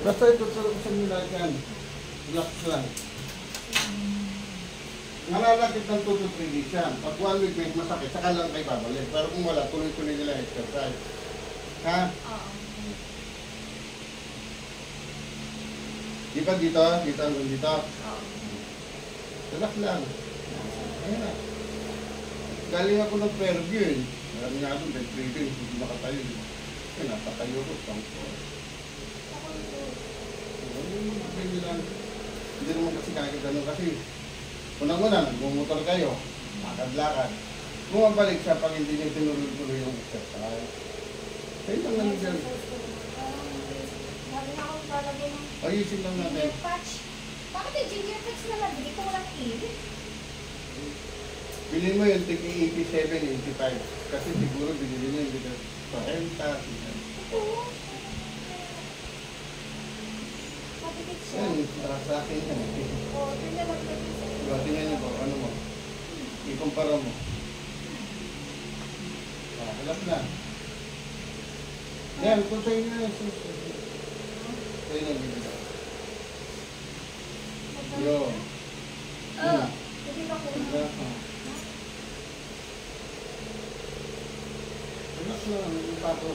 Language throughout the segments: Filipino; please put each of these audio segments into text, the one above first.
Basta ito sa nila yan. Relax lang. Nalalakit ng 2 to 3 days yan. Pag 1 week may masakit, saka lang kayo babalik. Pero kung wala, tuloy-tuloy nila exercise. Ha? Oo. Di ba dito? Dito hanggang dito? Oo. Relax lang. Ayan na. Galing ako ng Fairview eh. Marami nga doon, bed breathing, hindi makatayo. Kaya napatayo ko. Hindi naman kasi kagagano kasi unang-una, nagmumotor kayo, lakad-lakad. Bumabalik siya pag hindi niyo tinuloy-tuloy yung exercise. Kaya lang naman dyan. Ayusin lang natin. Ginger patch. Bakit yung ginger patch na lang? Dito walang ilit. Bilhin mo yung tig 87, 85. Kasi siguro binili niyo yung dito. 40, Oo. Matitik siya. yan, para sa akin yan. Oo, tingnan lang natin. Diba, tingnan niyo po, ano mo. Ikumpara mo. Halap na. Yan, kung sa'yo na yan. Sa'yo na binili. Yun. Hindi ba ko Relax lang, yung pato.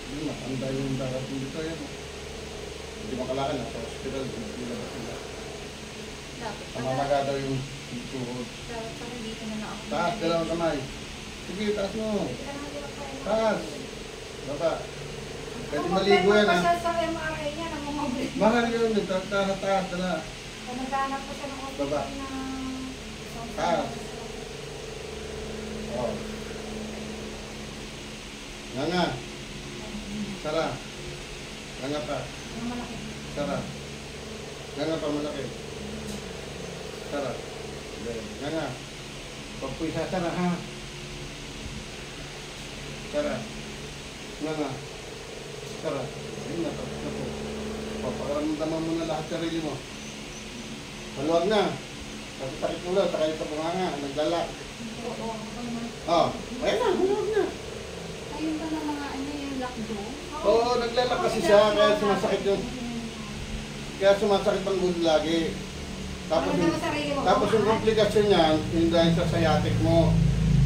Hindi matanda yung darating dito yan. Hindi makalakad na sa hospital, hindi labas sila. dapat Namamaga daw yung tuhod. dapat pala dito na lang ako. Taas, dalawang kamay. Sige, taas mo. Taas. Baba. Pwede maligo yan ha. Siya sa MRI niya, namumablit. Mahal yun, taas, dala. Naghanap ko siya ng Baba. hospital na... Taas. Oh. Nga. Sara. Nga pa. Ang malaki. Sara. Nga pa malaki. Sara. Nga. Pagpuy sa Sara ha. Sara. Nga. Sara. Ayun na. Papakaramdaman mo na lahat sarili mo. Maluwag na. Kasi sakit mo lang, sakay sa bunganga, naglala. Oo, ako naman. Oh, ayun na, maluwag na. Ayun pa na mga ano yung lakdo. Oo, naglala kasi siya, kaya sumasakit yung... Kaya sumasakit ang gulo lagi. Tapos yung komplikasyon niyan, yung dahil sa sciatic mo.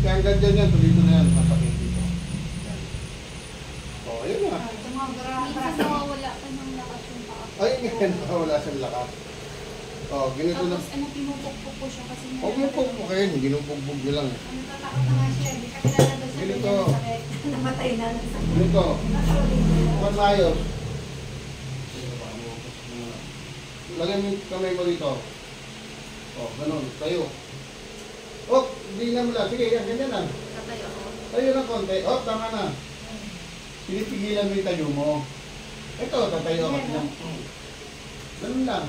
Kaya ang ganyan yan, tuloy-tuloy yan, masakit dito. Oh, ayun na. Minsan nawawala ka ng lakas yung paa. Ay, ngayon, wala siyang lakas. Oh, ganito lang. Tapos ano, pinupok ko siya kasi Huwag mo pagpukayin, ginupugbog nyo lang. ano, tatakot na nga siya. Hindi kasi lalabas siya. Ganito. Namatay na ng sakit. Ganito, Nakalabas na. huwag maayos. Lagay mo yung kamay mo dito. Oh, ganun, tayo. Oh, hindi na mula. Sige, yan, ganyan lang. Tatay ako. Tayo na konti. Oh, tama na. Pinipigilan mo yung tayo mo. Ito, tatayo ako lang. Ganun lang.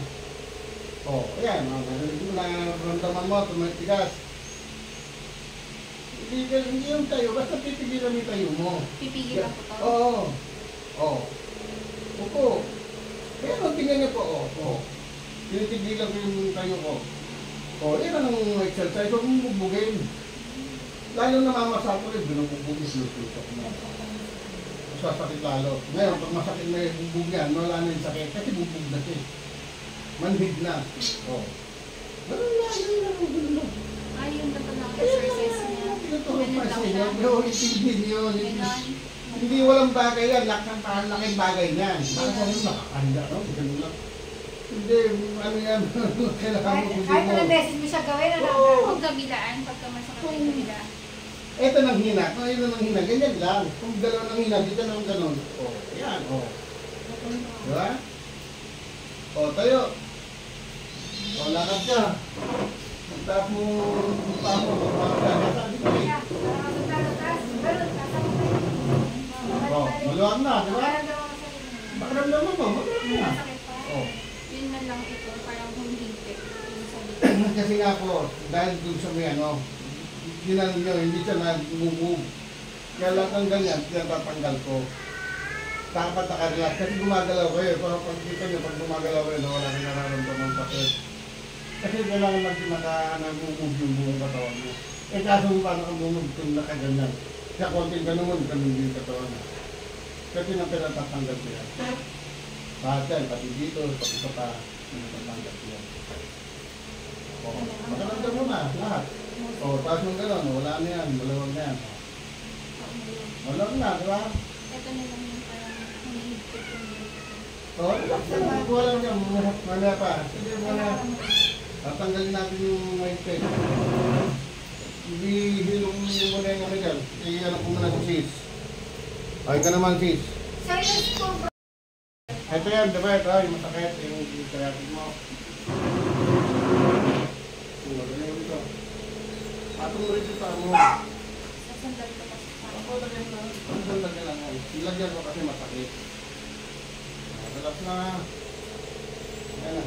Oh, ayan. Nararamdaman mo, tumitigas. Hindi yung tayo, basta pipigilan mo yung tayo mo. Pipigilan ko to. Oo. Oo. Opo. Pero tingnan niyo po, oh. Tinitigilan ko yung tayo ko. Oh, yan ang exercise. Huwag mong bugbugin. Lalo namamasa ko rin, binubugbugin, sinutusok mo. Sasakit lalo. Ngayon, pag masakit na yung bugbog yan, wala na yung sakit. Kasi bugbog na siya. Manhid na. Oh. Ganun lang. Ayun na pala ang exercise niya. Tinutulog pa Ganun lang siya. siya. Pero itindi yun. Ganon. Hindi walang bagay yan. Laking bagay niyan. Bakit mo rin nakakanda, no? Ganun lang. Hindi, ano yan. Kailangan mo Kahit kusin mo. ilang beses mo siya gawin, ano? Oo. Huwag gabilaan pagka masakit yung kabila. Ito nang hina. Kung ito nang hina, ganyan lang. Kung gano'n nang hina, dito nang gano'n. Oh, yan, oh. Diba? Oh, tayo. Oh, lakad ka. Pagtaas mo, Sabi ko siya, parang tatas, balon, kasama tayo. oh, maluwag na, di ba? Nararamdaman ko sa Bakaramdaman mo, maluwag na. masakit pa. Oh. Yun na lang ito, parang humihigpit. Yung sabi. Kasi nga po, dahil dun sa may ano, ginano nyo, hindi siya nag-move. Kaya lang ang ganyan, tinatatanggal ko. Dapat nakarelax. Kasi gumagalaw kayo. Pero pag kita nyo, pag gumagalaw kayo, wala nang nararamdaman sakit. Kasi kailangan nag-move yung buong katawan mo. Eh kaso paano kang bumove kung nakaganyan? Kaya konting ganun, ganun din katawan. Kasi na pinatatanggal ko yan. Lahat yan, pati dito, pati sa pa, pinatatanggal ko yan. O, pagkaramdam mo na, lahat. O, tapos yung gano'n, wala na yan, malawag na yan. Malawag na, di ba? Ito na lang yung parang humihigpit yung dito. O, relax na, kuha lang yan, mamaya pa. Sige, muna. Tatanggalin natin yung mahigpit. Hindi hilong muna yung ano dyan. I-ano ko muna sa sis. Ay ka naman sis. Silence po, bro. Ito yan, diba? Ito yung masakit, yung kayatid mo. Magaling mo dito. Atong mo rin dito mo. Sasandal ko kasi parang. Ako lagyan lang. Ako lagyan lang. Ilagyan ko kasi masakit. Relax na. Ayan na.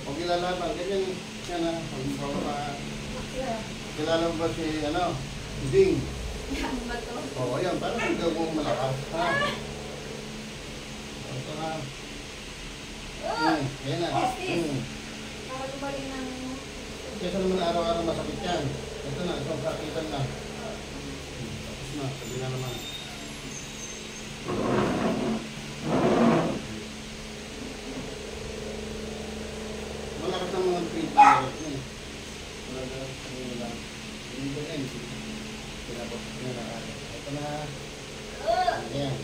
Pag ilalaban, ganyan. Yan na. Pag pa. Kilala mo ba si, ano? Si Ding. Ano ba to? Oo, yan. Parang ang gagawin malakas. Ha? Ito na. Yan na. Para tumaling ng... Kesa naman araw-araw masakit yan. Ito na, isang sakitan na. Tapos na, sabi na naman. Malakas ng mga treatment. Malakas ng mga lang. Hindi ko rin. Pinapos na na. Ito na. Ayan.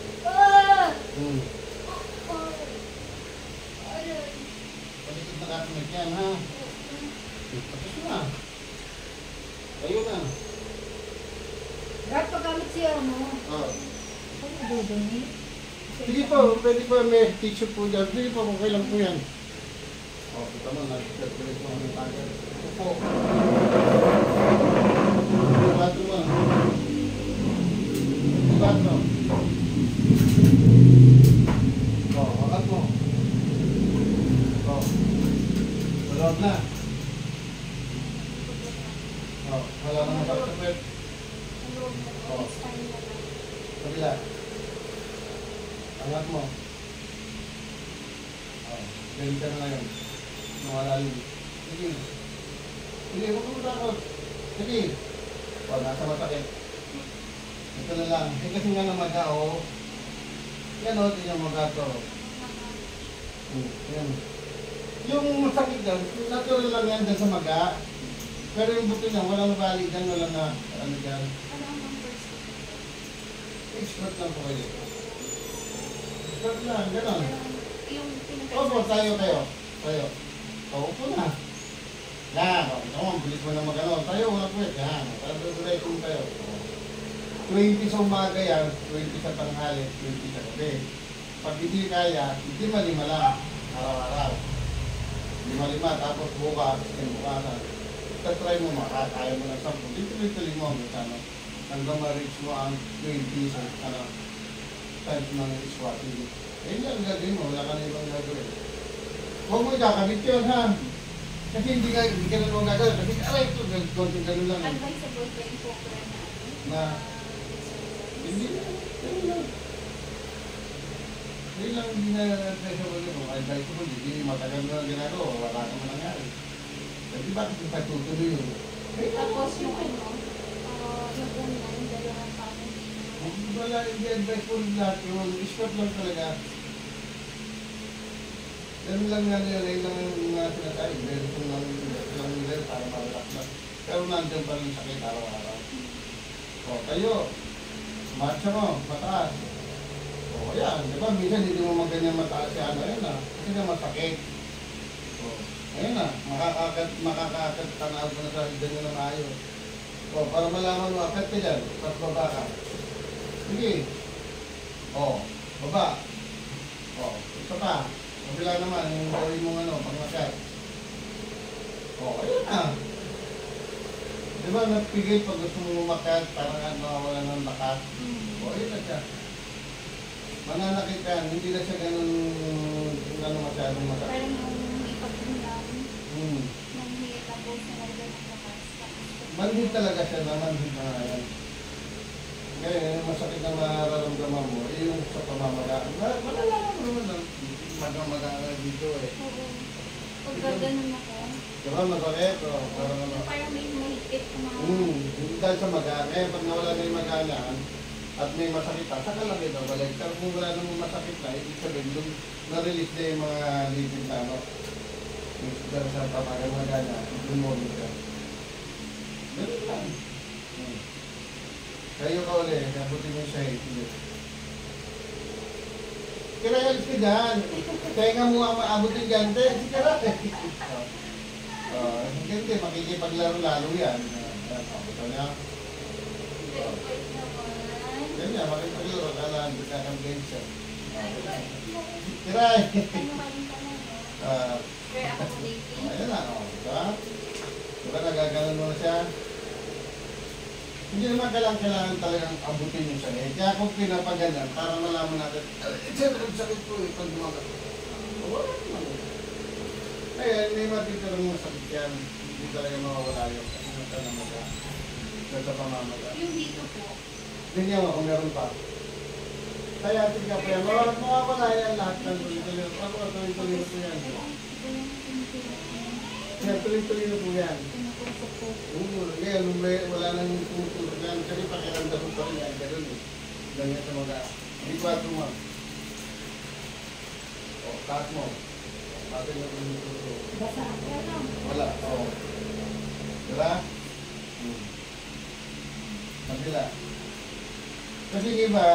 Palikid na kasunod yan, ha? Tapos na. Tayo na. Brad, pagkamit siya mo. Oh. Ano dudumi? Sige po, pwede po may tissue po dyan. Sige po, kung kailan po yan. O, kita mo, nag-circulate mo ang tagal. Ito po. Bato mo. Bato. O, wakat mo. O. Malawag na. O, wala na masakit. Kabila. Angat mo. Oh, ganyan ka na ngayon. Nawala yun. Sige. Sige, huwag mo takot. Sige. O, nasa masakit. Ito na lang. Eh, kasi nga namaga, o. Yan, o. Tingnan mo gato. Yan. Yung masakit dyan, natural lang yan dyan sa maga. Pero yung buto niya, walang bali dyan, walang na, ano dyan. Ano ang numbers? Expert lang po kayo. Expert lang, gano'n. Yung pinag- Opo, tayo kayo. Tayo. Opo na. Yan, ito mo, bilis mo na mag-ano. Tayo, wala po eh. Yan, tayo kung tayo. 20 sa umaga yan, 20 sa tanghali, 20 sa gabi. Pag hindi kaya, hindi malima lang. Araw-araw. Lima-lima, tapos bukas, bukasan. Tatry mo makakaya mo ng 10. Tuloy-tuloy mo, ano, hanggang ma-reach mo ang 20 sa ano, type ng swatting. Eh, yan ang gagawin mo, wala ka na ibang gagawin. Huwag mo ikakabit yun, ha? Kasi hindi ka na naman gagawin. Kasi aray ito, konting ganun lang. Advisable ba yung program na ano? Na, hindi na, ganun lang. Hindi lang, hindi na advisable yun. Advisable, hindi matagal na ginagawa, wala naman nangyari. Kasi bakit yung patutuloy yun? Tapos yung ano, yung una, yung dalawang taon. Wala, hindi advisable lahat yun. Sport lang talaga. Ganun lang nga yun, ayun lang yung mga sinasabi. Meron lang nila para mawalak lang. Pero nandiyan pa rin sakit araw-araw. O, tayo. Marcha mo, mataas. O, yan. Di ba, minsan hindi mo maganyan mataas yan. Ayun na. Kasi na masakit. O, ayun na. Makakakat tanaw ko na sa higdan mo na maayos. O, para malaman mo, akat ka dyan. Tapos baba ka. Sige. O, baba. O, ito pa. Kabila naman, yung gawin mong ano, pang-akat. O, ayun na. Di ba, napigil pag gusto mo umakat, parang wala ng lakas. O, ayun na siya. Mananakit ka, hindi na siya ganun, masyadong masakit. Parang yung ipag-ulam, Hmm. manhihit tapos nalagyan ng lakas. Manhid talaga siya na manhid na yan. Ngayon, yung masakit na mararamdaman mo, yung sa pamamagaan. Malalaman mo naman na magamagaan dito eh. Oo. Pag gaganon ako, Diba masakit? O, parang ano. Yung parang may mahigpit na mga... Dahil sa maga, eh, pag nawala na yung maga niyan, at may masakit pa, saka lang ito balik. Pero kung wala namang masakit na, ibig sabihin, nung na-release na yung mga lipid na, ano, yung dahil sa papagang maga niya, lumulog siya. Ganun lang. Kayo ka ulit, nabutin mo siya eh. Kirayalis ka dyan. Tenga mo ang maabutin dyan, si Kira. Hindi, makikipaglaro lalo yan. Ito niya. Ganyan, makikipaglaro, alam, kakampiyan siya. Kiray! Ano ba yung tanong? Very accommodating. Ayan na, diba? Diba nagaganon mo na siya? Hindi naman kailangan talagang abutin yung sakit. Kaya kung pinapaganyan, para malaman natin, ang sakit ko eh, pag dumagat. Wala naman. Kaya hindi matitirang masakit yan. Hindi talaga mawawala yung sa namaga. Sa pamamaga. Yung dito po. Ganyan ako, meron pa. Kaya tignan pa yan. Mawawala yan lahat ng tuloy-tuloy. Ano ka tuloy-tuloy na po yan? Kaya tuloy-tuloy na po yan. Ngayon, wala nang tumutulog yan. Kasi pakiramdam mo pa rin yan. Ganun eh. Ganyan sa mga. Hindi 4 mo. O, cut mo. Pati mo tumutulog. Wala. O. Diba? Kabila. Kasi iba,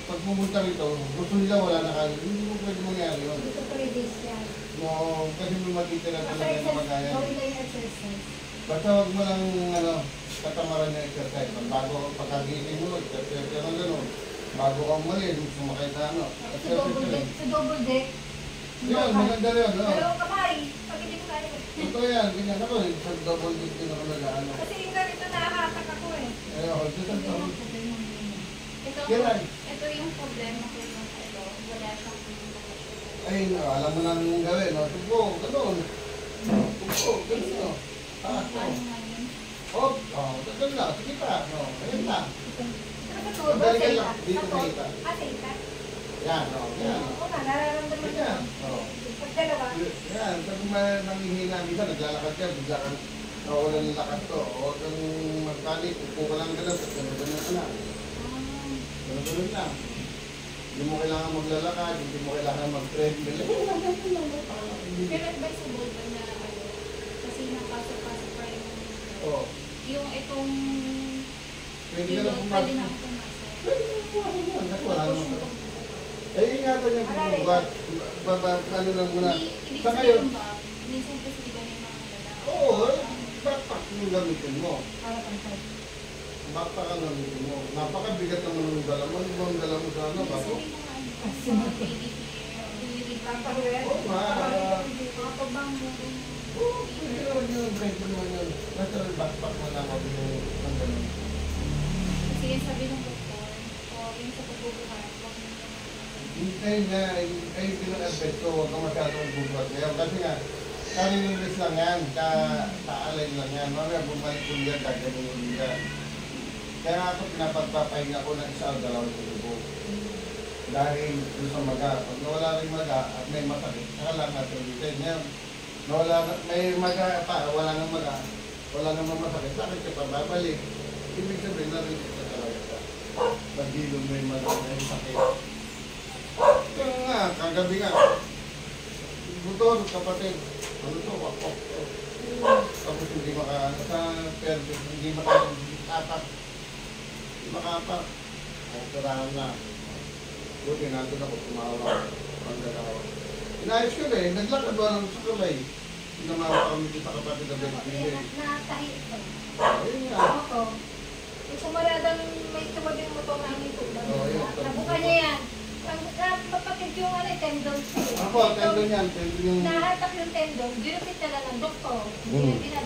pag pumunta rito, gusto nila wala na kayo. Hindi mo pwede mangyari yun. Ito 3 days yan. No, kasi may matitira talaga yung magayan. Gawin lang yung exercise. Basta huwag mo lang, katamaran yung exercise. Bago pagkagising mo, exercise ka ng gano'n. Bago kang mali, sumakay sa ano. Exercise ka lang. Sa double deck. Yan, maganda rin. Dalawang kamay. Pag hindi ko kaya. Totoo yan, ganyan ako. Sa double dip din ako nag-ano. Kasi yung ganito nakahatak ako eh. Ayoko, sa double dip. Ito, Kailan? ito yung problema ko yung ito. Wala siyang pinagkakasya. Ay, alam mo na nung gawin. Tupo, gano'n. Tupo, gano'n. Ah, Paano nga yun? hop, tagal na. Sige pa. Ayun na. Ano ba ito? Madali lang. Dito sa ita. Sita? Yan, yan. Oo nga, nararamdaman ko. Yan. Pag dalawa, Yan, pag nanghihina, minsan naglalakad ka, bigla kang nawawalan ng lakas to. O kung magpanik, upo ka lang gano'n, gano'n ka na. Gano'n lang. Hindi mo kailangan maglalakad, hindi mo kailangan mag-treadmill. pero advisable ba na ano, kasi napasok-pasok pa rin Oo. yung itong Pwede ka yung lang pwede na pumasok. akong pumasok. Pwede ka lang pumasok yan, kasi wala naman. Eh, ingatan yung pumugat. Ano lang muna. Ibig Sa sabihin ngayon, ba, minsan kasi di ba may mga lalaki? oo, backpack yung gamitin mo. Para pantay. Backpack ang gamitin mo. Napakabigat naman ng dala mo. Ano ba ang dala mo sa ano, bago? Sabihin na nga, ano, mga baby hair, baby pampaware, Oo, mga pabango. Oo, pwede naman yun. Pwede naman yun. Basta backpack mo lang ako yung ang ganun. Kasi yung sabi ng doktor, o yung sa pagbubuhat, huwag mo naman. Hintayin nga, ay pinag-advise ko, huwag ka masyadong bubuhat ngayon. Kasi nga, karinis lang yan, kaalay lang yan. Mamaya bumalik ko yan, gagawin yan. Kaya ako pinapagpapahinga ko ng isa o dalawang tubo. Dahil doon sa maga, pag nawala rin maga at may masakit, saka lang natin ulitin. Ngayon, nawala na, may maga pa, wala nang maga, wala nang masakit, sakit ka pa, babalik. Ibig sabihin, narinig ka talaga ka. Pag-hilom mo yung maga, may sakit. Kaya nga, kagabi nga, butor, kapatid, ano to, wakok. Tapos hindi sa perdi, hindi makakapak. Hindi makapak. Operahan na. Buti nandun ako, tumawa. Ang dalawa. Inayos ko na eh, naglakad ba lang sa kamay. Sinamawa kami dito sa kapatid na Bentley. Natahi ito. Ayun nga. Ako. Yung sumaradang may tumabing motor na ito. Oo, yun. Nabuka niya yan. Mapakit yung ano, tendon. Ako, tendon yan. Tendon yung... Nahatak yung tendon. Ginupit na lang ng doktor. Hindi na